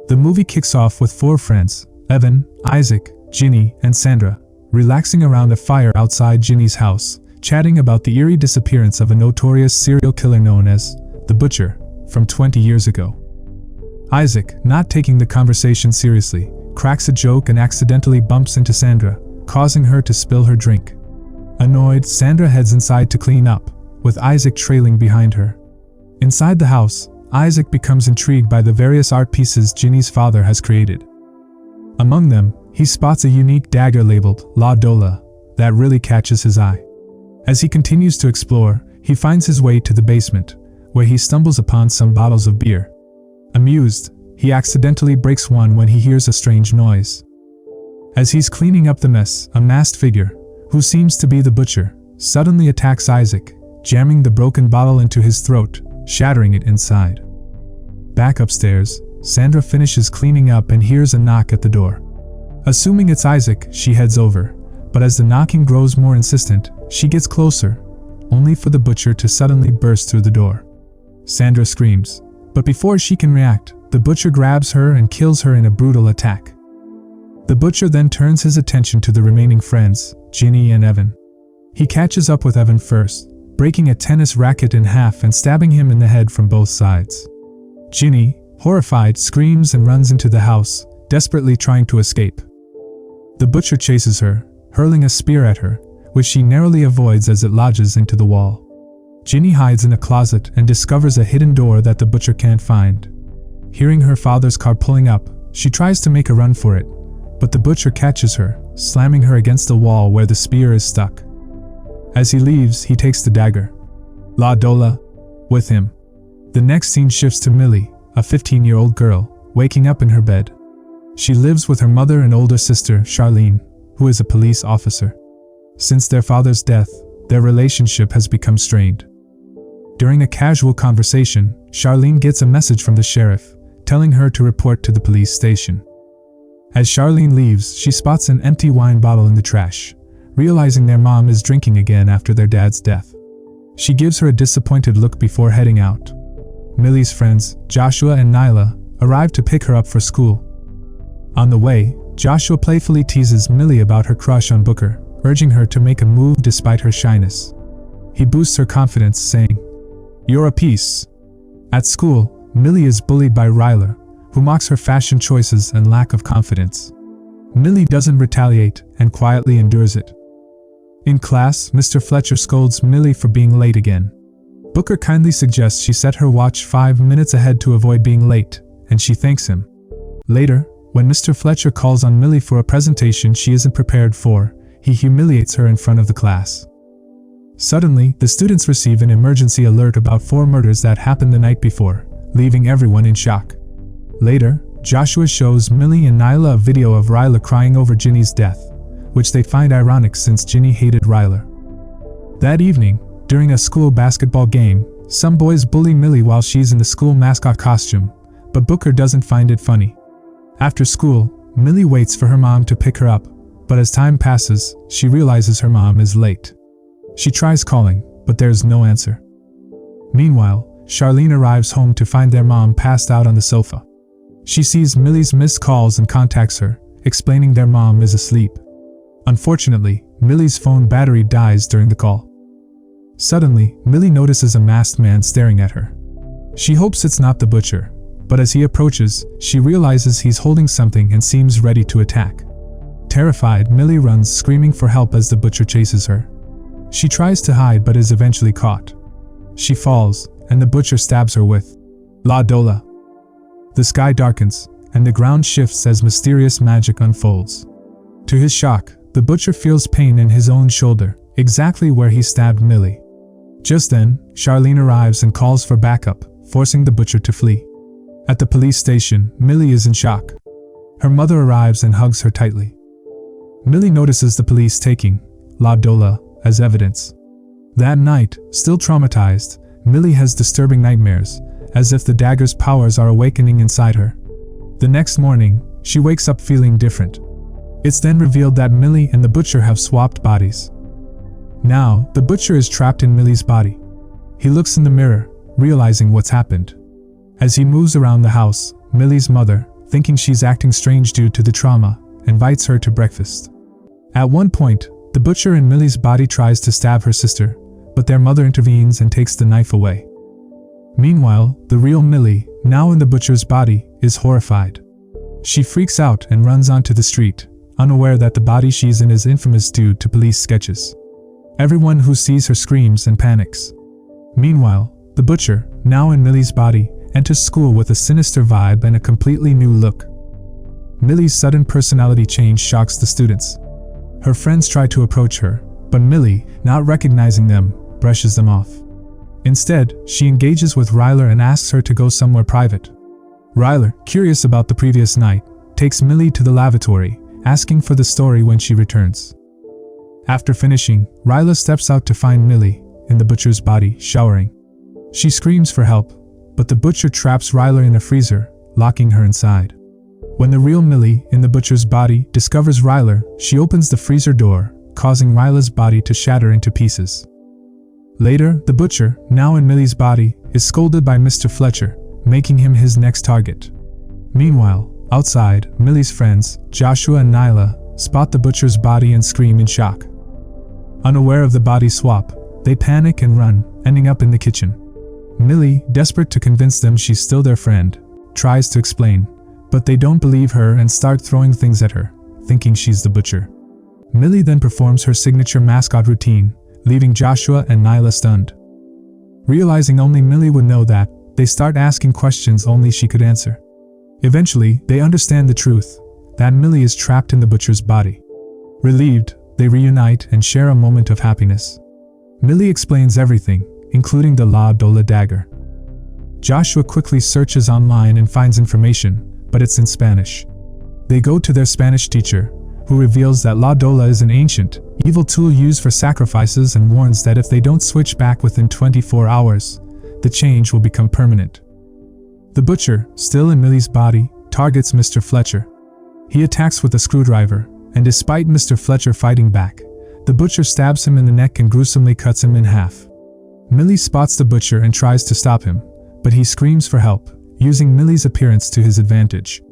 The movie kicks off with 4 friends, Evan, Isaac, Ginny, and Sandra, relaxing around a fire outside Ginny's house, chatting about the eerie disappearance of a notorious serial killer known as the Butcher from 20 years ago. Isaac, not taking the conversation seriously, cracks a joke and accidentally bumps into Sandra, causing her to spill her drink. Annoyed, Sandra heads inside to clean up, with Isaac trailing behind her. Inside the house, Isaac becomes intrigued by the various art pieces Ginny's father has created. Among them, he spots a unique dagger labeled La Dola that really catches his eye. As he continues to explore, he finds his way to the basement, where he stumbles upon some bottles of beer. Amused, he accidentally breaks one when he hears a strange noise. As he's cleaning up the mess, a masked figure, who seems to be the Butcher, suddenly attacks Isaac, jamming the broken bottle into his throat, shattering it inside. Back upstairs, Sandra finishes cleaning up and hears a knock at the door. Assuming it's Isaac, she heads over, but as the knocking grows more insistent, she gets closer, only for the Butcher to suddenly burst through the door. Sandra screams, but before she can react, the Butcher grabs her and kills her in a brutal attack. The Butcher then turns his attention to the remaining friends, Ginny and Evan. He catches up with Evan first, breaking a tennis racket in half and stabbing him in the head from both sides. Ginny, horrified, screams and runs into the house, desperately trying to escape. The Butcher chases her, hurling a spear at her, which she narrowly avoids as it lodges into the wall. Ginny hides in a closet and discovers a hidden door that the Butcher can't find. Hearing her father's car pulling up, she tries to make a run for it, but the Butcher catches her, slamming her against the wall where the spear is stuck. As he leaves, he takes the dagger, La Dola, with him. The next scene shifts to Millie, a 15-year-old girl, waking up in her bed. She lives with her mother and older sister, Charlene, who is a police officer. Since their father's death, their relationship has become strained. During a casual conversation, Charlene gets a message from the sheriff, telling her to report to the police station. As Charlene leaves, she spots an empty wine bottle in the trash, realizing their mom is drinking again after their dad's death. She gives her a disappointed look before heading out. Millie's friends, Joshua and Nyla, arrive to pick her up for school. On the way, Joshua playfully teases Millie about her crush on Booker, urging her to make a move despite her shyness. He boosts her confidence, saying, "You're a piece." At school, Millie is bullied by Ryler, who mocks her fashion choices and lack of confidence. Millie doesn't retaliate and quietly endures it. In class, Mr. Fletcher scolds Millie for being late again. Booker kindly suggests she set her watch 5 minutes ahead to avoid being late, and she thanks him. Later, when Mr. Fletcher calls on Millie for a presentation she isn't prepared for, he humiliates her in front of the class. Suddenly, the students receive an emergency alert about 4 murders that happened the night before, leaving everyone in shock. Later, Joshua shows Millie and Nyla a video of Ryler crying over Ginny's death, which they find ironic since Ginny hated Ryler. That evening, during a school basketball game, some boys bully Millie while she's in the school mascot costume, but Booker doesn't find it funny. After school, Millie waits for her mom to pick her up, but as time passes, she realizes her mom is late. She tries calling, but there's no answer. Meanwhile, Charlene arrives home to find their mom passed out on the sofa. She sees Millie's missed calls and contacts her, explaining their mom is asleep. Unfortunately, Millie's phone battery dies during the call. Suddenly, Millie notices a masked man staring at her. She hopes it's not the Butcher, but as he approaches, she realizes he's holding something and seems ready to attack. Terrified, Millie runs screaming for help as the Butcher chases her. She tries to hide but is eventually caught. She falls, and the Butcher stabs her with La Dola. The sky darkens, and the ground shifts as mysterious magic unfolds. To his shock, the Butcher feels pain in his own shoulder, exactly where he stabbed Millie. Just then, Charlene arrives and calls for backup, forcing the Butcher to flee. At the police station, Millie is in shock. Her mother arrives and hugs her tightly. Millie notices the police taking La Dola as evidence. That night, still traumatized, Millie has disturbing nightmares, as if the dagger's powers are awakening inside her. The next morning, she wakes up feeling different. It's then revealed that Millie and the Butcher have swapped bodies. Now, the Butcher is trapped in Millie's body. He looks in the mirror, realizing what's happened. As he moves around the house, Millie's mother, thinking she's acting strange due to the trauma, invites her to breakfast. At one point, the butcher in Millie's body tries to stab her sister, but their mother intervenes and takes the knife away. Meanwhile, the real Millie, now in the butcher's body, is horrified. She freaks out and runs onto the street, unaware that the body she's in is infamous due to police sketches. Everyone who sees her screams and panics. Meanwhile, the butcher, now in Millie's body, enters school with a sinister vibe and a completely new look. Millie's sudden personality change shocks the students. Her friends try to approach her, but Millie, not recognizing them, brushes them off. Instead, she engages with Ryler and asks her to go somewhere private. Ryler, curious about the previous night, takes Millie to the lavatory, asking for the story when she returns. After finishing, Ryler steps out to find Millie, in the butcher's body, showering. She screams for help, but the butcher traps Ryler in a freezer, locking her inside. When the real Millie, in the butcher's body, discovers Ryler, she opens the freezer door, causing Ryler's body to shatter into pieces. Later, the butcher, now in Millie's body, is scolded by Mr. Fletcher, making him his next target. Meanwhile, outside, Millie's friends, Joshua and Nyla, spot the butcher's body and scream in shock. Unaware of the body swap, they panic and run, ending up in the kitchen. Millie, desperate to convince them she's still their friend, tries to explain, but they don't believe her and start throwing things at her, thinking she's the butcher. Millie then performs her signature mascot routine, leaving Joshua and Nyla stunned. Realizing only Millie would know that, they start asking questions only she could answer. Eventually, they understand the truth, that Millie is trapped in the butcher's body. Relieved, they reunite and share a moment of happiness. Millie explains everything, including the La Dola dagger. Joshua quickly searches online and finds information, but it's in Spanish. They go to their Spanish teacher, who reveals that La Dola is an ancient, evil tool used for sacrifices and warns that if they don't switch back within 24 hours, the change will become permanent. The butcher, still in Millie's body, targets Mr. Fletcher. He attacks with a screwdriver, and despite Mr. Fletcher fighting back, the butcher stabs him in the neck and gruesomely cuts him in half. Millie spots the butcher and tries to stop him, but he screams for help, using Millie's appearance to his advantage.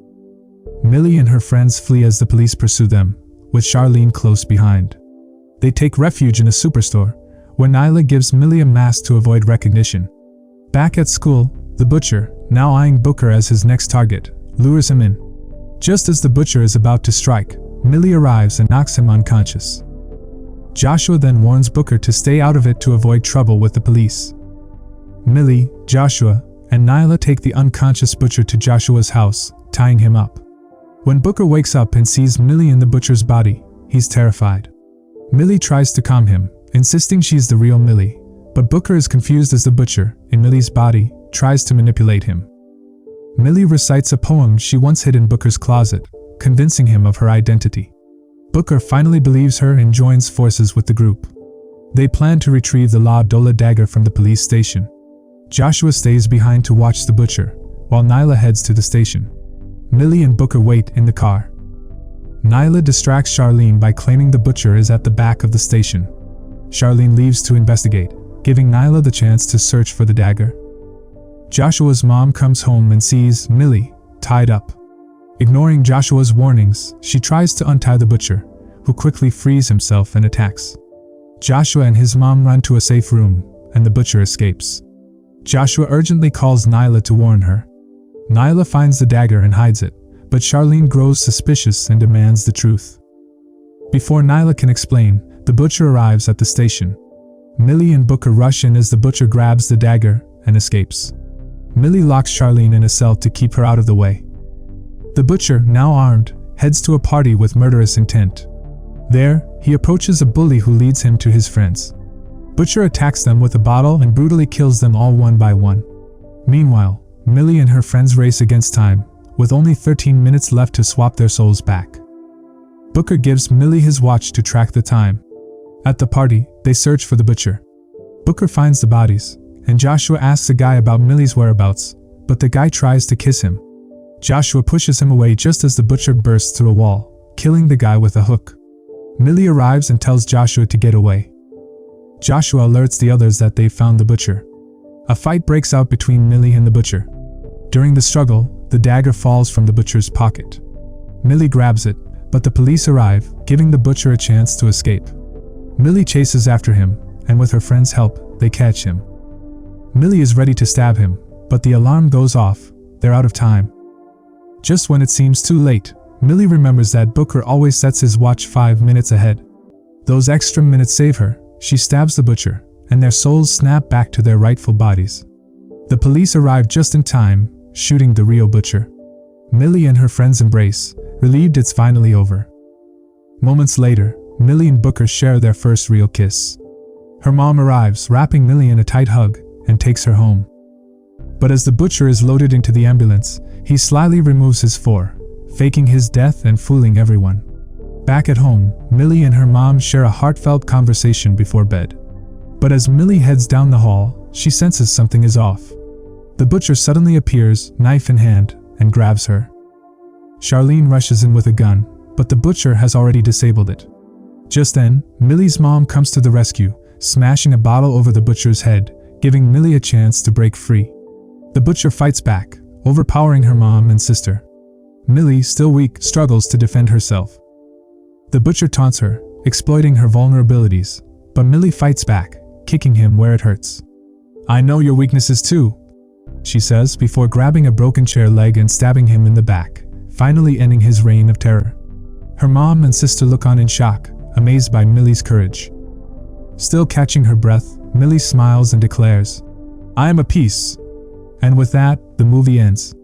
Millie and her friends flee as the police pursue them, with Charlene close behind. They take refuge in a superstore, where Nyla gives Millie a mask to avoid recognition. Back at school, the butcher, now eyeing Booker as his next target, lures him in. Just as the butcher is about to strike, Millie arrives and knocks him unconscious. Joshua then warns Booker to stay out of it to avoid trouble with the police. Millie, Joshua, and Nyla take the unconscious butcher to Joshua's house, tying him up. When Booker wakes up and sees Millie in the butcher's body, he's terrified. Millie tries to calm him, insisting she's the real Millie, but Booker is confused as the butcher, in Millie's body, tries to manipulate him. Millie recites a poem she once hid in Booker's closet, convincing him of her identity. Booker finally believes her and joins forces with the group. They plan to retrieve the La Dola dagger from the police station. Joshua stays behind to watch the butcher, while Nyla heads to the station. Millie and Booker wait in the car. Nyla distracts Charlene by claiming the butcher is at the back of the station. Charlene leaves to investigate, giving Nyla the chance to search for the dagger. Joshua's mom comes home and sees Millie tied up. Ignoring Joshua's warnings, she tries to untie the butcher, who quickly frees himself and attacks. Joshua and his mom run to a safe room, and the butcher escapes. Joshua urgently calls Nyla to warn her. Nyla finds the dagger and hides it, but Charlene grows suspicious and demands the truth. Before Nyla can explain, the butcher arrives at the station. Millie and Booker rush in as the butcher grabs the dagger and escapes. Millie locks Charlene in a cell to keep her out of the way. The butcher, now armed, heads to a party with murderous intent. There, he approaches a bully who leads him to his friends. Butcher attacks them with a bottle and brutally kills them all one by one. Meanwhile, Millie and her friends race against time, with only 13 minutes left to swap their souls back. Booker gives Millie his watch to track the time. At the party, they search for the butcher. Booker finds the bodies, and Joshua asks a guy about Millie's whereabouts, but the guy tries to kiss him. Joshua pushes him away just as the butcher bursts through a wall, killing the guy with a hook. Millie arrives and tells Joshua to get away. Joshua alerts the others that they've found the butcher. A fight breaks out between Millie and the butcher. During the struggle, the dagger falls from the butcher's pocket. Millie grabs it, but the police arrive, giving the butcher a chance to escape. Millie chases after him, and with her friend's help, they catch him. Millie is ready to stab him, but the alarm goes off. They're out of time. Just when it seems too late, Millie remembers that Booker always sets his watch 5 minutes ahead. Those extra minutes save her. She stabs the butcher, and their souls snap back to their rightful bodies. The police arrive just in time, shooting the real butcher. Millie and her friends embrace, relieved it's finally over. Moments later, Millie and Booker share their first real kiss. Her mom arrives, wrapping Millie in a tight hug, and takes her home. But as the butcher is loaded into the ambulance, he slyly removes his fore, faking his death and fooling everyone. Back at home, Millie and her mom share a heartfelt conversation before bed. But as Millie heads down the hall, she senses something is off. The butcher suddenly appears, knife in hand, and grabs her. Charlene rushes in with a gun, but the butcher has already disabled it. Just then, Millie's mom comes to the rescue, smashing a bottle over the butcher's head, giving Millie a chance to break free. The butcher fights back, overpowering her mom and sister. Millie, still weak, struggles to defend herself. The butcher taunts her, exploiting her vulnerabilities, but Millie fights back, kicking him where it hurts. "I know your weaknesses too," she says before grabbing a broken chair leg and stabbing him in the back, finally ending his reign of terror. Her mom and sister look on in shock, amazed by Millie's courage. Still catching her breath, Millie smiles and declares, "I am a peace." And with that, the movie ends.